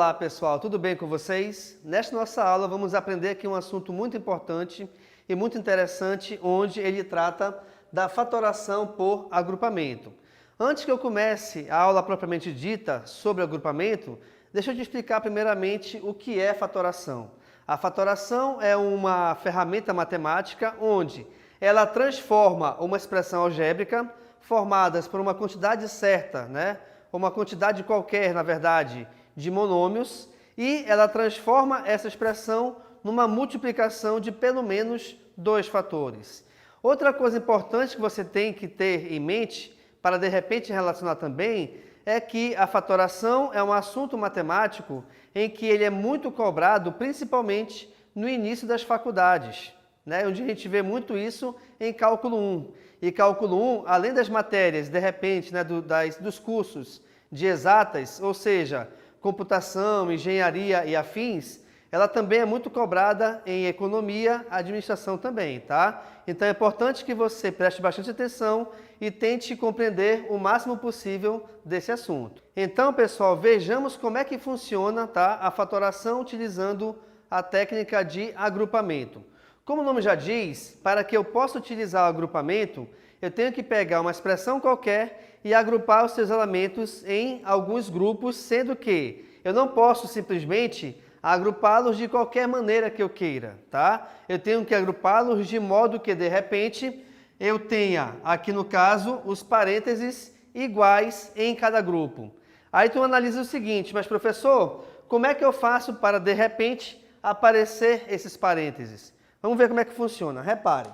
Olá pessoal, tudo bem com vocês? Nesta nossa aula vamos aprender aqui um assunto muito importante e muito interessante, onde ele trata da fatoração por agrupamento. Antes que eu comece a aula propriamente dita sobre agrupamento, deixa eu te explicar primeiramente o que é fatoração. A fatoração é uma ferramenta matemática onde ela transforma uma expressão algébrica formada por uma quantidade certa, uma quantidade qualquer, na verdade, de monômios, e ela transforma essa expressão numa multiplicação de pelo menos dois fatores. Outra coisa importante que você tem que ter em mente, para de repente relacionar também, é que a fatoração é um assunto matemático em que ele é muito cobrado, principalmente no início das faculdades, onde a gente vê muito isso em cálculo 1. E cálculo 1, além das matérias, de repente, dos cursos de exatas, ou seja, computação, engenharia e afins, ela também é muito cobrada em economia, administração também, tá? Então é importante que você preste bastante atenção e tente compreender o máximo possível desse assunto. Então, pessoal, vejamos como é que funciona, tá, a fatoração utilizando a técnica de agrupamento. Como o nome já diz, para que eu possa utilizar o agrupamento, eu tenho que pegar uma expressão qualquer e agrupar os seus elementos em alguns grupos, sendo que eu não posso simplesmente agrupá-los de qualquer maneira que eu queira, tá? Eu tenho que agrupá-los de modo que, de repente, eu tenha, aqui no caso, os parênteses iguais em cada grupo. Aí tu analisa o seguinte, mas professor, como é que eu faço para, de repente, aparecer esses parênteses? Vamos ver como é que funciona. Repare.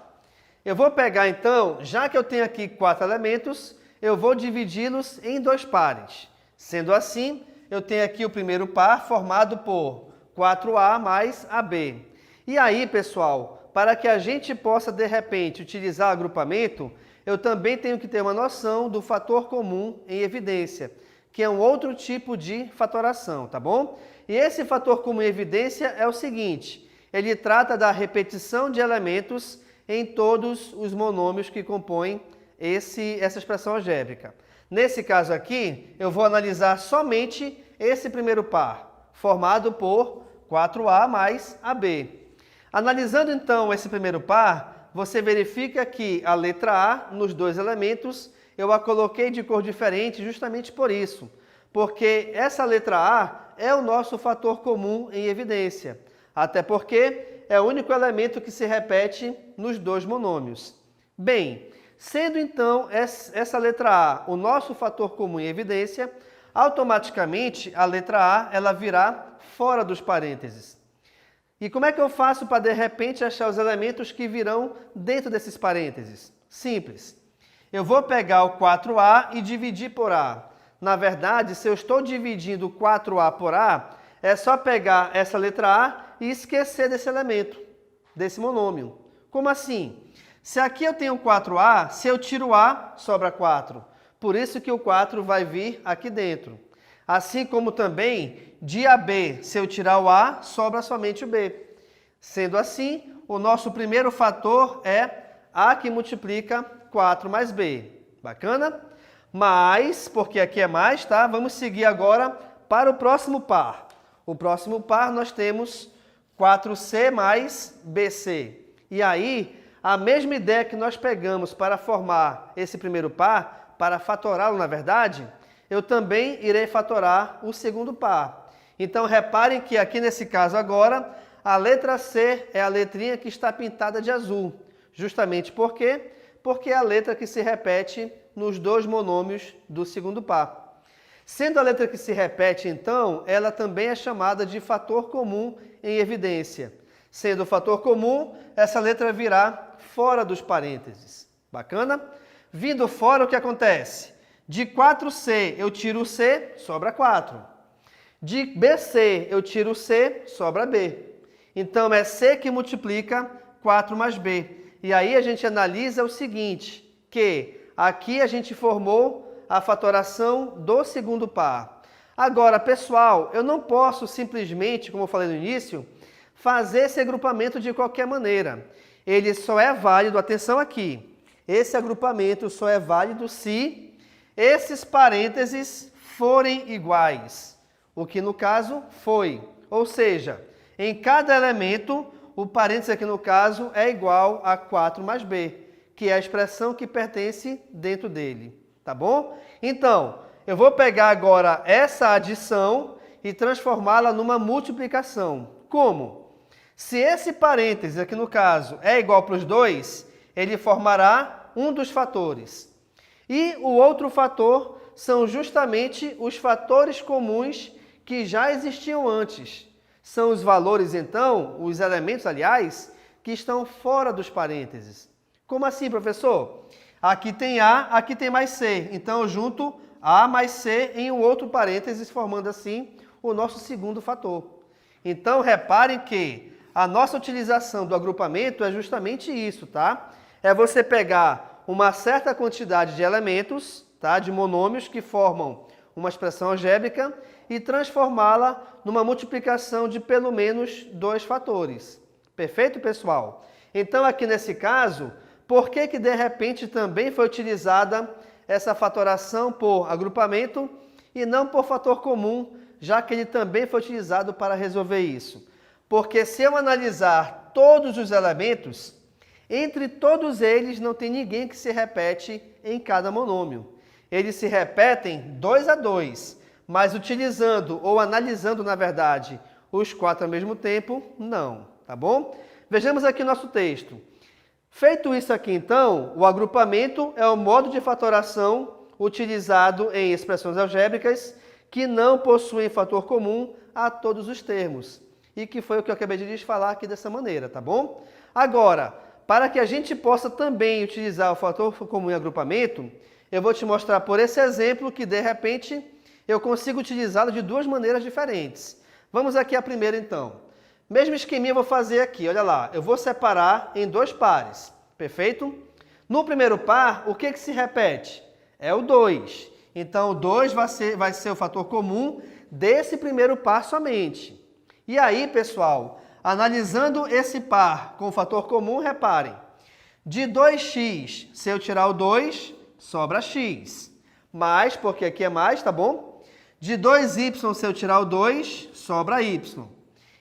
Eu vou pegar, então, já que eu tenho aqui 4 elementos, eu vou dividi-los em 2 pares. Sendo assim, eu tenho aqui o primeiro par formado por 4A mais AB. E aí, pessoal, para que a gente possa, de repente, utilizar agrupamento, eu também tenho que ter uma noção do fator comum em evidência, que é um outro tipo de fatoração, tá bom? E esse fator comum em evidência é o seguinte, ele trata da repetição de elementos em todos os monômios que compõem essa expressão algébrica. Nesse caso aqui, eu vou analisar somente esse primeiro par, formado por 4A mais AB. Analisando então esse primeiro par, você verifica que a letra A, nos 2 elementos, eu a coloquei de cor diferente justamente por isso, porque essa letra A é o nosso fator comum em evidência, até porque é o único elemento que se repete nos 2 monômios. Bem, sendo então essa letra A o nosso fator comum em evidência, automaticamente a letra A ela virá fora dos parênteses. E como é que eu faço para de repente achar os elementos que virão dentro desses parênteses? Simples. Eu vou pegar o 4A e dividir por A. Na verdade, se eu estou dividindo 4A por A, é só pegar essa letra A e esquecer desse elemento, desse monômio. Como assim? Se aqui eu tenho 4A, se eu tiro A, sobra 4. Por isso que o 4 vai vir aqui dentro. Assim como também, de AB, se eu tirar o A, sobra somente o B. Sendo assim, o nosso primeiro fator é A que multiplica 4 mais B. Bacana? Mas, porque aqui é mais, tá? Vamos seguir agora para o próximo par. O próximo par nós temos 4C mais BC. E aí, a mesma ideia que nós pegamos para formar esse primeiro par, para fatorá-lo na verdade, eu também irei fatorar o segundo par. Então, reparem que aqui nesse caso agora, a letra C é a letrinha que está pintada de azul. Justamente por quê? Porque é a letra que se repete nos 2 monômios do segundo par. Sendo a letra que se repete, então, ela também é chamada de fator comum em evidência. Sendo o fator comum, essa letra virá fora dos parênteses. Bacana? Vindo fora, o que acontece? De 4C eu tiro o C, sobra 4. De BC eu tiro o C, sobra B. Então é C que multiplica 4 mais B. E aí a gente analisa o seguinte, que aqui a gente formou a fatoração do segundo par. Agora, pessoal, eu não posso simplesmente, como eu falei no início, fazer esse agrupamento de qualquer maneira. Ele só é válido, atenção aqui, esse agrupamento só é válido se esses parênteses forem iguais. o que no caso foi. Ou seja, em cada elemento, o parênteses aqui no caso é igual a 4 mais b, que é a expressão que pertence dentro dele. Tá bom? Então, eu vou pegar agora essa adição e transformá-la numa multiplicação. Como? Se esse parênteses aqui no caso é igual para os dois, ele formará um dos fatores. E o outro fator são justamente os fatores comuns que já existiam antes. São os valores, então, os elementos, aliás, que estão fora dos parênteses. Como assim, professor? Aqui tem A, aqui tem mais C. Então, eu junto A mais C em um outro parênteses, formando assim o nosso segundo fator. Então, reparem que a nossa utilização do agrupamento é justamente isso, tá? É você pegar uma certa quantidade de elementos, tá? De monômios que formam uma expressão algébrica e transformá-la numa multiplicação de pelo menos 2 fatores. Perfeito, pessoal? Então, aqui nesse caso, por que de repente também foi utilizada essa fatoração por agrupamento e não por fator comum, já que ele também foi utilizado para resolver isso? Porque se eu analisar todos os elementos, entre todos eles não tem ninguém que se repete em cada monômio. Eles se repetem 2 a 2, mas utilizando ou analisando, na verdade, os 4 ao mesmo tempo, não, tá bom? Vejamos aqui nosso texto. Feito isso aqui, então, o agrupamento é o modo de fatoração utilizado em expressões algébricas que não possuem fator comum a todos os termos. E que foi o que eu acabei de lhes falar aqui dessa maneira, tá bom? Agora, para que a gente possa também utilizar o fator comum em agrupamento, eu vou te mostrar por esse exemplo que, de repente, eu consigo utilizá-lo de 2 maneiras diferentes. Vamos aqui à primeira, então. Mesmo esqueminha eu vou fazer aqui, olha lá. Eu vou separar em 2 pares, perfeito? No primeiro par, o que se repete? É o 2. Então, o 2 vai ser o fator comum desse primeiro par somente. E aí, pessoal, analisando esse par com o fator comum, reparem. De 2x, se eu tirar o 2, sobra x. Mais, porque aqui é mais, tá bom? De 2y, se eu tirar o 2, sobra y.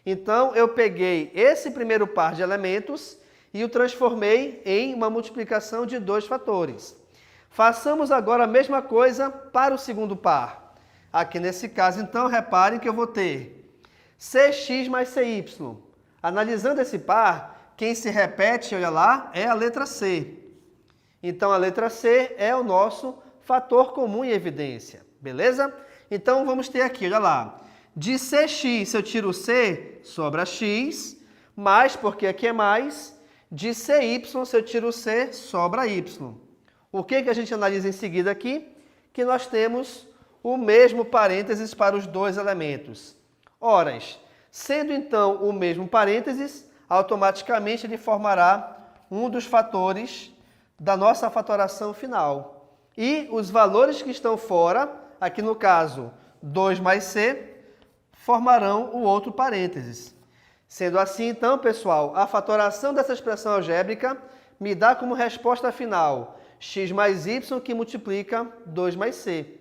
Então, eu peguei esse primeiro par de elementos e o transformei em uma multiplicação de 2 fatores. Façamos agora a mesma coisa para o segundo par. Aqui nesse caso, então, reparem que eu vou ter cx mais cy. Analisando esse par, quem se repete, olha lá, é a letra C. Então, a letra C é o nosso fator comum em evidência, beleza? Então, vamos ter aqui, olha lá, de cx, se eu tiro o c, sobra x, mais, porque aqui é mais, de cy, se eu tiro o c, sobra y. O que a gente analisa em seguida aqui? Que nós temos o mesmo parênteses para os 2 elementos. Ora, sendo então o mesmo parênteses, automaticamente ele formará um dos fatores da nossa fatoração final. E os valores que estão fora, aqui no caso 2 mais c, formarão o outro parênteses. Sendo assim, então, pessoal, a fatoração dessa expressão algébrica me dá como resposta final x mais y, que multiplica 2 mais c.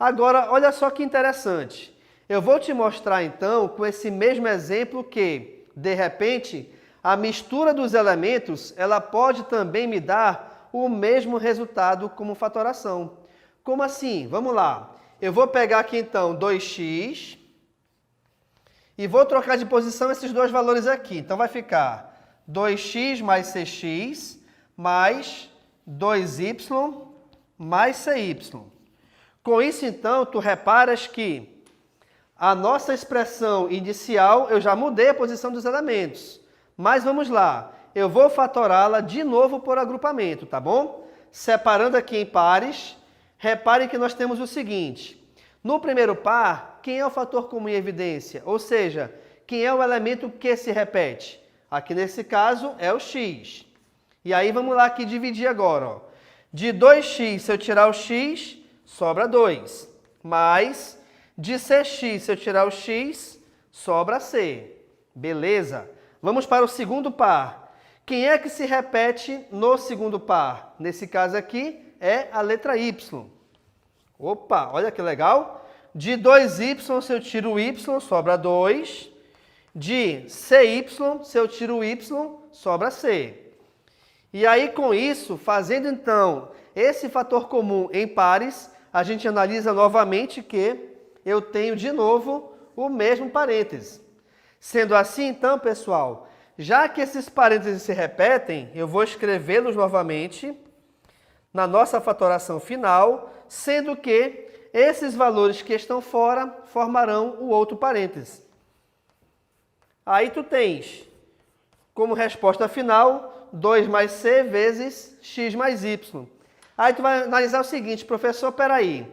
Agora, olha só que interessante. Eu vou te mostrar, então, com esse mesmo exemplo que, de repente, a mistura dos elementos ela pode também me dar o mesmo resultado como fatoração. Como assim? Vamos lá. Eu vou pegar aqui, então, 2x e vou trocar de posição esses 2 valores aqui. Então, vai ficar 2x mais cx mais 2y mais cy. Com isso, então, tu reparas que a nossa expressão inicial, eu já mudei a posição dos elementos. Mas vamos lá, eu vou fatorá-la de novo por agrupamento, tá bom? Separando aqui em pares, reparem que nós temos o seguinte. No primeiro par, quem é o fator comum em evidência? Ou seja, quem é o elemento que se repete? Aqui nesse caso é o x. E aí vamos lá aqui dividir agora. Ó. De 2x, se eu tirar o x, sobra 2. Mais... de cx, se eu tirar o x, sobra c. Beleza? Vamos para o segundo par. Quem é que se repete no segundo par? Nesse caso aqui, é a letra y. Opa, olha que legal. de 2y, se eu tiro o y, sobra 2. De cy, se eu tiro o y, sobra c. E aí, com isso, fazendo então esse fator comum em pares, a gente analisa novamente que eu tenho de novo o mesmo parêntese. Sendo assim, então, pessoal, já que esses parênteses se repetem, eu vou escrevê-los novamente na nossa fatoração final, sendo que esses valores que estão fora formarão o outro parêntese. Aí tu tens, como resposta final, 2 mais c vezes x mais y. Aí tu vai analisar o seguinte, professor, peraí,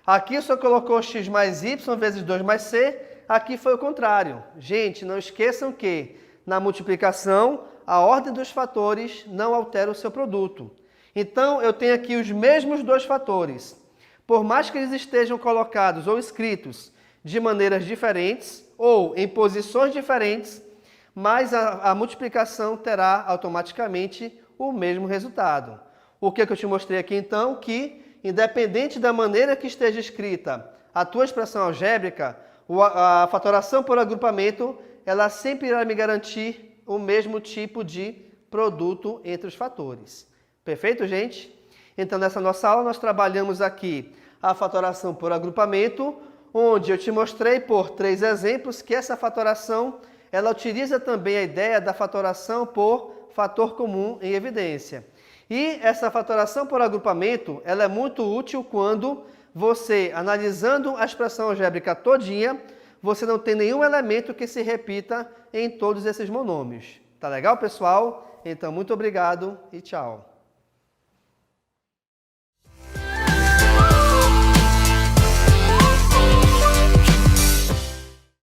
aqui o senhor colocou x mais y vezes 2 mais c, aqui foi o contrário. Gente, não esqueçam que na multiplicação, a ordem dos fatores não altera o seu produto. Então, eu tenho aqui os mesmos dois fatores. Por mais que eles estejam colocados ou escritos de maneiras diferentes ou em posições diferentes, mas a multiplicação terá automaticamente o mesmo resultado. O que eu te mostrei aqui então? Que, independente da maneira que esteja escrita a tua expressão algébrica, a fatoração por agrupamento, ela sempre irá me garantir o mesmo tipo de produto entre os fatores. Perfeito, gente? Então, nessa nossa aula, nós trabalhamos aqui a fatoração por agrupamento, onde eu te mostrei por 3 exemplos que essa fatoração, ela utiliza também a ideia da fatoração por fator comum em evidência. E essa fatoração por agrupamento, ela é muito útil quando você, analisando a expressão algébrica todinha, você não tem nenhum elemento que se repita em todos esses monômios. Tá legal, pessoal? Então, muito obrigado e tchau.